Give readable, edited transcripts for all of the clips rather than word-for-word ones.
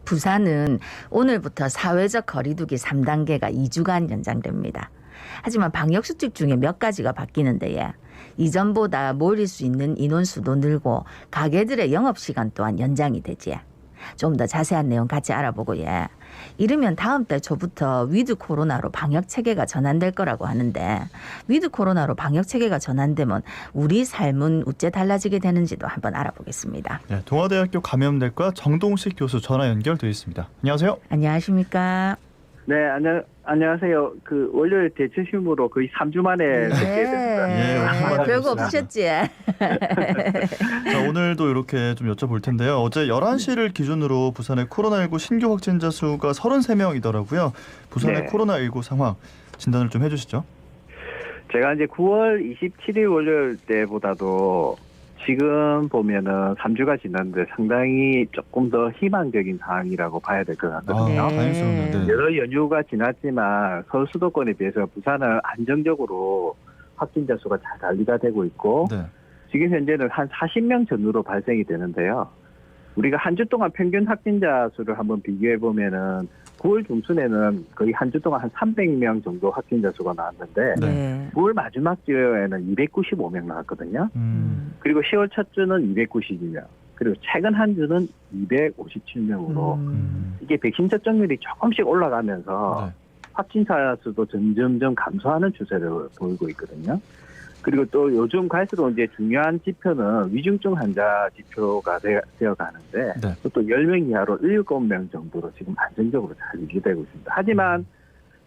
부산은 오늘부터 사회적 거리두기 3단계가 2주간 연장됩니다. 하지만 방역수칙 중에 몇 가지가 바뀌는데 이전보다 모일 수 있는 인원수도 늘고 가게들의 영업시간 또한 연장이 되지. 좀 더 자세한 내용 같이 알아보고 이르면 다음 달 초부터 위드 코로나로 방역체계가 전환될 거라고 하는데 위드 코로나로 방역체계가 전환되면 우리 삶은 어째 달라지게 되는지도 한번 알아보겠습니다. 네, 동아대학교 감염내과 정동식 교수 전화 연결되어 있습니다. 안녕하세요. 안녕하십니까? 네, 안녕하세요. 그 월요일 대체심으로 거의 3주 만에 뵙게 됐습니다. 예, 별거 없으셨지? 자, 오늘도 이렇게 좀 여쭤볼 텐데요. 어제 11시를 기준으로 부산의 코로나19 신규 확진자 수가 33명이더라고요. 부산의 네. 코로나19 상황 진단을 좀 해주시죠. 제가 이제 9월 27일 월요일 때보다도 지금 보면은 3주가 지났는데 상당히 조금 더 희망적인 상황이라고 봐야 될 것 같거든요. 네. 다행스럽네요. 네. 여러 연휴가 지났지만 서울 수도권에 비해서 부산은 안정적으로 확진자 수가 잘 관리가 되고 있고 네. 지금 현재는 한 40명 전후로 발생이 되는데요. 우리가 한 주 동안 평균 확진자 수를 한번 비교해 보면은 9월 중순에는 거의 한 주 동안 한 300명 정도 확진자 수가 나왔는데 네. 9월 마지막 주에는 295명 나왔거든요. 그리고 10월 첫 주는 292명. 그리고 최근 한 주는 257명으로 이게 백신 접종률이 조금씩 올라가면서 네. 확진자 수도 점점점 감소하는 추세를 보이고 있거든요. 그리고 또 요즘 갈수록 이제 중요한 지표는 위중증 환자 지표가 되어 가는데 네. 그것도 10명 이하로 7명 정도로 지금 안정적으로 잘 유지되고 있습니다. 하지만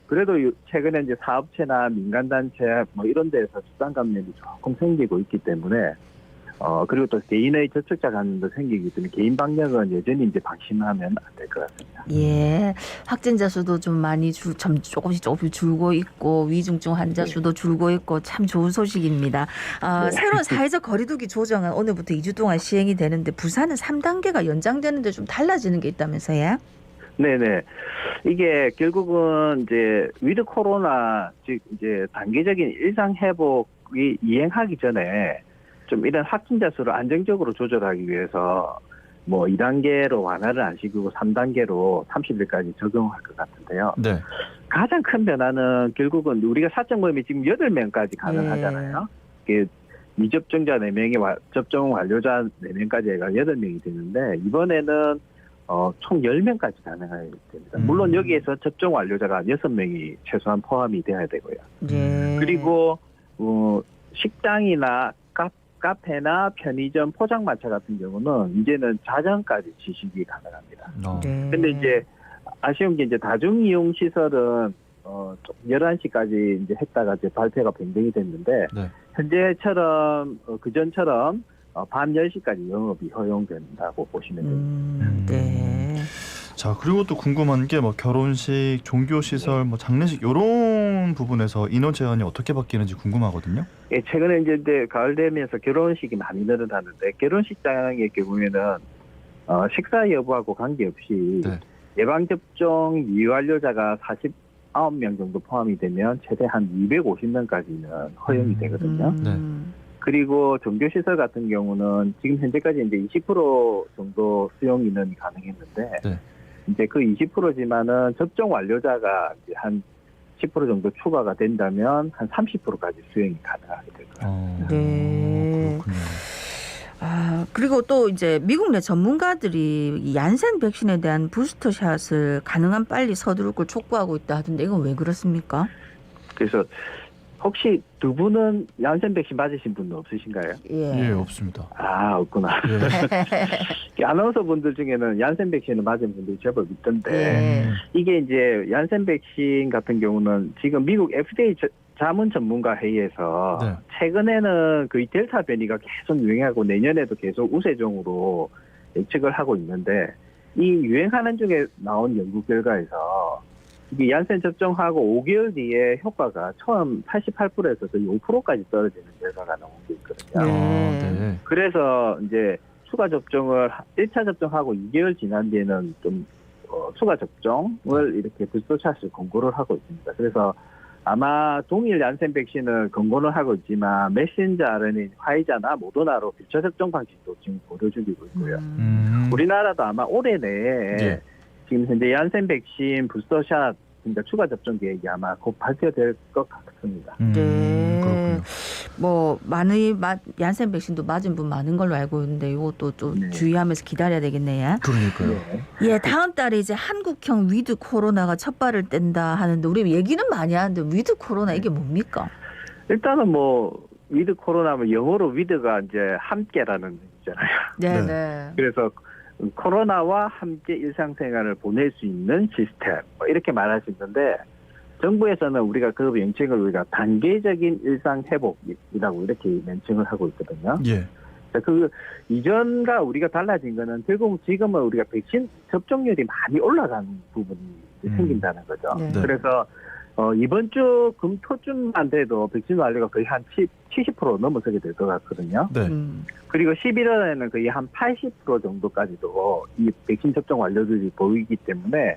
그래도 최근에 이제 사업체나 민간단체 뭐 이런 데서 집단 감염이 조금 생기고 있기 때문에 그리고 또 개인의 접촉자 감염도 생기기 때문에 개인 방역은 여전히 이제 방심하면 안 될 것 같습니다. 예, 확진자 수도 좀 많이 조금씩 줄고 있고 위중증 환자 수도 줄고 있고 참 좋은 소식입니다. 새로운 사회적 거리두기 조정은 오늘부터 2주 동안 시행이 되는데 부산은 3단계가 연장되는데 좀 달라지는 게 있다면서요? 네네. 이게 결국은 이제 위드 코로나 즉 이제 단계적인 일상 회복이 이행하기 전에 좀 이런 확진자 수를 안정적으로 조절하기 위해서 뭐 2단계로 완화를 안 시키고 3단계로 30일까지 적용할 것 같은데요. 네. 가장 큰 변화는 결국은 우리가 사적 모임이 지금 8명까지 가능하잖아요. 이게 미접종자 4명이 접종 완료자 4명까지 해가 8명이 되는데 이번에는 총 10명까지 가능하게 됩니다. 물론 여기에서 접종 완료자가 6명이 최소한 포함이 돼야 되고요. 네. 그리고 식당이나 카페나 편의점, 포장마차 같은 경우는 이제는 자정까지 지식이 가능합니다. 네. 근데 이제 아쉬운 게 이제 다중이용 시설은 11시까지 이제 했다가 이제 발표가 변경이 됐는데 네. 현재처럼 그전처럼 밤 10시까지 영업이 허용된다고 보시면 됩니다. 네. 자, 그리고 또 궁금한 게 뭐 결혼식, 종교시설, 뭐 장례식 이런 부분에서 인원 제한이 어떻게 바뀌는지 궁금하거든요. 예, 최근에 이제 가을 되면서 결혼식이 많이 늘어나는데 결혼식장의 경우에는 식사 여부하고 관계없이 네. 예방접종 미완료자가 49명 정도 포함이 되면 최대 한 250명까지는 허용이 되거든요. 네. 그리고 종교시설 같은 경우는 지금 현재까지 이제 20% 정도 수용 인원이 가능했는데 네. 이제 그 20%지만은 접종 완료자가 이제 한 10% 정도 추가가 된다면 한 30%까지 수용이 가능하게 될 거예요. 네. 그렇군요. 그리고 또 이제 미국 내 전문가들이 이 얀센 백신에 대한 부스터샷을 가능한 빨리 서두를 걸 촉구하고 있다 하던데 이건 왜 그렇습니까? 그래서 혹시 두 분은 얀센 백신 맞으신 분은 없으신가요? 예, 없습니다. 없구나. 예. 아나운서 분들 중에는 얀센 백신을 맞은 분들이 제법 있던데 이게 이제 얀센 백신 같은 경우는 지금 미국 FDA 자문 전문가 회의에서 네. 최근에는 거의 델타 변이가 계속 유행하고 내년에도 계속 우세종으로 예측을 하고 있는데 이 유행하는 중에 나온 연구 결과에서 이게 얀센 접종하고 5개월 뒤에 효과가 처음 88%에서 거의 5%까지 떨어지는 결과가 나온 게 있거든요. 네. 그래서 이제 추가 접종을 1차 접종하고 2개월 지난 뒤에는 좀 추가 접종을 이렇게 부스터샷을 권고를 하고 있습니다. 그래서 아마 동일 얀센 백신을 권고는 하고 있지만 메신저 RNA 화이자나 모더나로 교차 접종 방식도 지금 고려 중이고 있고요. 우리나라도 아마 올해 내에 지금 현재 얀센 백신 부스터샷 그러니까 추가 접종 계획이 아마 곧 발표될 것 같습니다. 네. 그렇군요. 뭐 많이 얀센 백신도 맞은 분 많은 걸로 알고 있는데 이것도 좀 네. 주의하면서 기다려야 되겠네요. 그러니까요. 네. 예, 다음 달에 이제 한국형 위드 코로나가 첫 발을 뗀다 하는데 우리 얘기는 많이 하는데 위드 코로나 이게 뭡니까? 일단은 뭐 위드 코로나면 영어로 위드가 이제 함께라는 뜻이잖아요. 네, 네. 네. 그래서 코로나와 함께 일상생활을 보낼 수 있는 시스템 뭐 이렇게 말할 수 있는데 정부에서는 우리가 그 명칭을 우리가 단계적인 일상 회복이라고 이렇게 명칭을 하고 있거든요. 예. 그 이전과 우리가 달라진 거는 결국 지금은 우리가 백신 접종률이 많이 올라간 부분이 생긴다는 거죠. 네. 네. 그래서 이번 주 금토쯤만 돼도 백신 완료가 거의 한 70% 넘어서게 될 것 같거든요. 네. 그리고 11월에는 거의 한 80% 정도까지도 이 백신 접종 완료율이 보이기 때문에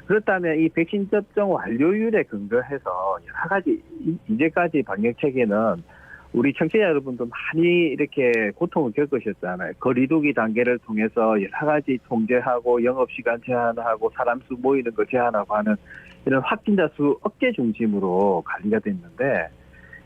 그렇다면 이 백신 접종 완료율에 근거해서 여러 가지 이제까지 방역 체계는 우리 청취자 여러분도 많이 이렇게 고통을 겪으셨잖아요. 거리두기 단계를 통해서 여러 가지 통제하고 영업시간 제한하고 사람 수 모이는 거 제한하고 하는 이런 확진자 수 억제 중심으로 관리가 됐는데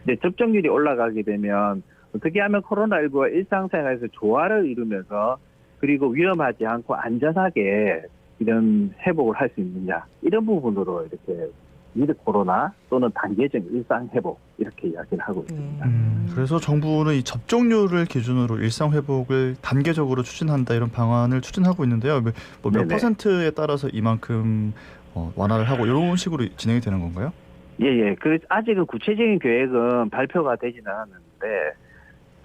이제 접종률이 올라가게 되면 어떻게 하면 코로나19와 일상생활에서 조화를 이루면서 그리고 위험하지 않고 안전하게 이런 회복을 할 수 있느냐 이런 부분으로 이렇게 위드 코로나 또는 단계적 일상 회복 이렇게 이야기를 하고 있습니다. 그래서 정부는 이 접종률을 기준으로 일상 회복을 단계적으로 추진한다 이런 방안을 추진하고 있는데요. 뭐 몇 네네. 퍼센트에 따라서 이만큼 완화를 하고 이런 식으로 진행이 되는 건가요? 예. 그 아직은 구체적인 계획은 발표가 되지는 않았는데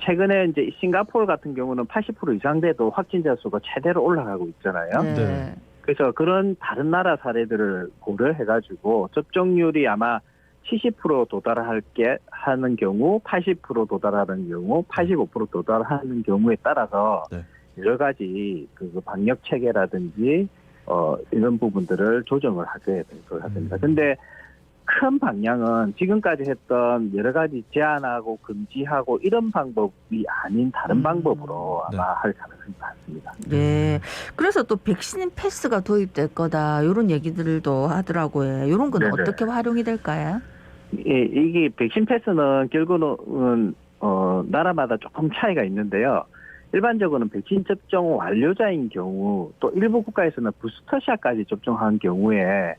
최근에 이제 싱가포르 같은 경우는 80% 이상 돼도 확진자 수가 최대로 올라가고 있잖아요. 네. 그래서 그런 다른 나라 사례들을 고려해가지고 접종률이 아마 70% 하는 경우, 80% 도달하는 경우, 85% 도달하는 경우에 따라서 네. 여러 가지 그 방역 체계라든지 이런 부분들을 조정을 하게 될 것 같습니다. 근데 큰 방향은 지금까지 했던 여러 가지 제한하고 금지하고 이런 방법이 아닌 다른 방법으로 아마 네. 할 가능성이 많습니다. 네. 그래서 또 백신 패스가 도입될 거다 이런 얘기들도 하더라고요. 이런 건 네네. 어떻게 활용이 될까요? 예, 이게 백신 패스는 결국은 나라마다 조금 차이가 있는데요. 일반적으로는 백신 접종 완료자인 경우 또 일부 국가에서는 부스터샷까지 접종한 경우에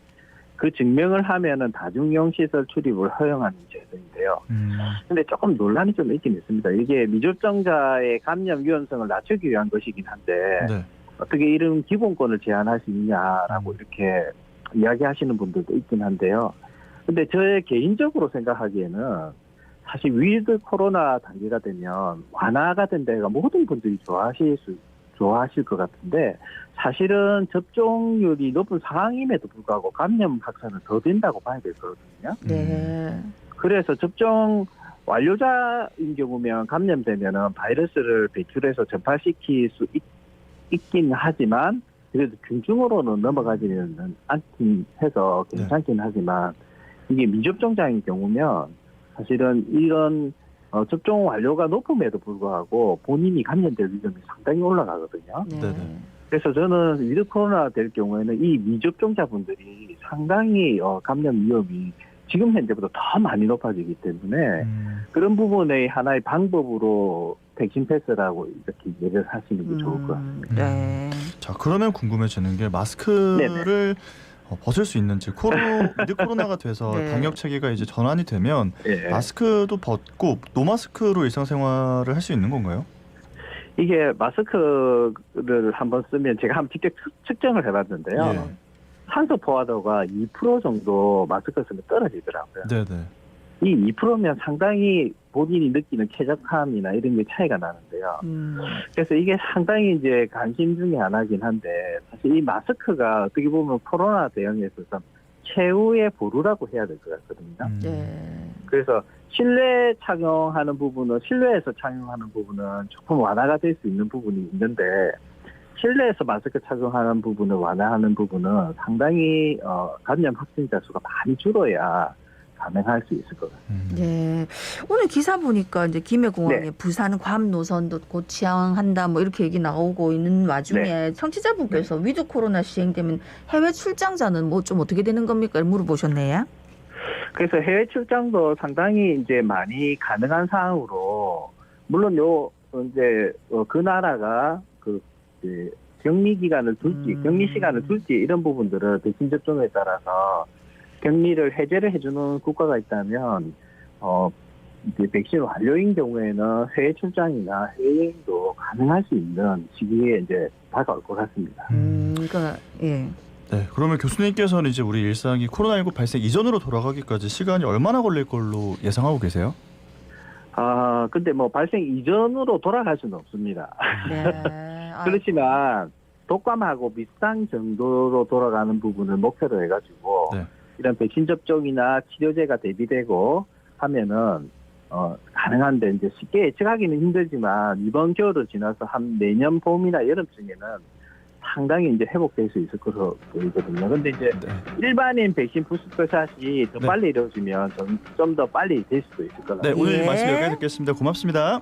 그 증명을 하면은 다중용 시설 출입을 허용하는 제도인데요. 근데 조금 논란이 좀 있긴 있습니다. 이게 미접종자의 감염 위험성을 낮추기 위한 것이긴 한데 네. 어떻게 이런 기본권을 제한할 수 있냐라고 이렇게 이야기하시는 분들도 있긴 한데요. 근데 제 개인적으로 생각하기에는 사실 위드 코로나 단계가 되면 완화가 된 데가 모든 분들이 좋아하실 것 같은데 사실은 접종률이 높은 상황임에도 불구하고 감염 확산은 더 된다고 봐야 될 거거든요. 네. 그래서 접종 완료자인 경우면 감염되면은 바이러스를 배출해서 전파시킬 수 있긴 하지만 그래도 중증으로는 넘어가지는 않긴 해서 괜찮긴 하지만 이게 미접종자인 경우면 사실은 이런 접종 완료가 높음에도 불구하고 본인이 감염될 위험이 상당히 올라가거든요. 네. 그래서 저는 위드 코로나 될 경우에는 이 미접종자분들이 상당히 감염 위험이 지금 현재보다 더 많이 높아지기 때문에 그런 부분의 하나의 방법으로 백신 패스라고 이렇게 얘기를 하시는 게 좋을 것 같습니다. 네. 자, 그러면 궁금해지는 게 마스크를 벗을 수 있는지 위드 코로나가 돼서 네. 방역 체계가 이제 전환이 되면 예. 마스크도 벗고 노마스크로 일상생활을 할 수 있는 건가요? 이게 마스크를 한번 쓰면 제가 한번 직접 측정을 해봤는데요. 예. 산소 포화도가 2% 정도 마스크 쓰면 떨어지더라고요. 네네. 이 2%면 상당히 본인이 느끼는 쾌적함이나 이런 게 차이가 나는데요. 그래서 이게 상당히 이제 관심 중에 하나긴 한데 사실 이 마스크가 어떻게 보면 코로나 대응에 있어서 최후의 보루라고 해야 될 것 같거든요. 네. 그래서 실내에서 착용하는 부분은 조금 완화가 될 수 있는 부분이 있는데 실내에서 마스크 착용하는 부분을 완화하는 부분은 상당히 감염 확진자 수가 많이 줄어야 가능할 수 있을 것 같습니다. 네. 오늘 기사 보니까 이제 김해공항에 네. 부산 괌 노선도 곧 취항한다 뭐 이렇게 얘기 나오고 있는 와중에 네. 청취자분께서 위드 코로나 시행되면 해외 출장자는 뭐 좀 어떻게 되는 겁니까? 물어보셨네요. 그래서 해외 출장도 상당히 이제 많이 가능한 상황으로 물론 이제 그 나라가 그 이제 격리 기간을 둘지 격리 시간을 둘지 이런 부분들을 백신 접종에 따라서 격리를 해제를 해주는 국가가 있다면 이제 백신 완료인 경우에는 해외 출장이나 해외 여행도 가능할 수 있는 시기에 이제 다가올 것 같습니다. 그러니까 예. 네, 그러면 교수님께서는 이제 우리 일상이 코로나19 발생 이전으로 돌아가기까지 시간이 얼마나 걸릴 걸로 예상하고 계세요? 근데 뭐 발생 이전으로 돌아갈 수는 없습니다. 네. 그렇지만 독감하고 비슷한 정도로 돌아가는 부분을 목표로 해가지고 네. 이런 백신 접종이나 치료제가 대비되고 하면은 가능한데 이제 쉽게 예측하기는 힘들지만 이번 겨울을 지나서 한 내년 봄이나 여름쯤에는 상당히 이제 회복될 수 있을 것으로 보이거든요. 근데 이제 네. 일반인 백신 부스터샷이 더 네. 빨리 이루어지면 좀 더 빨리 될 수도 있을 것 네, 같아요. 오늘 예. 말씀 여기까지 듣겠습니다. 고맙습니다.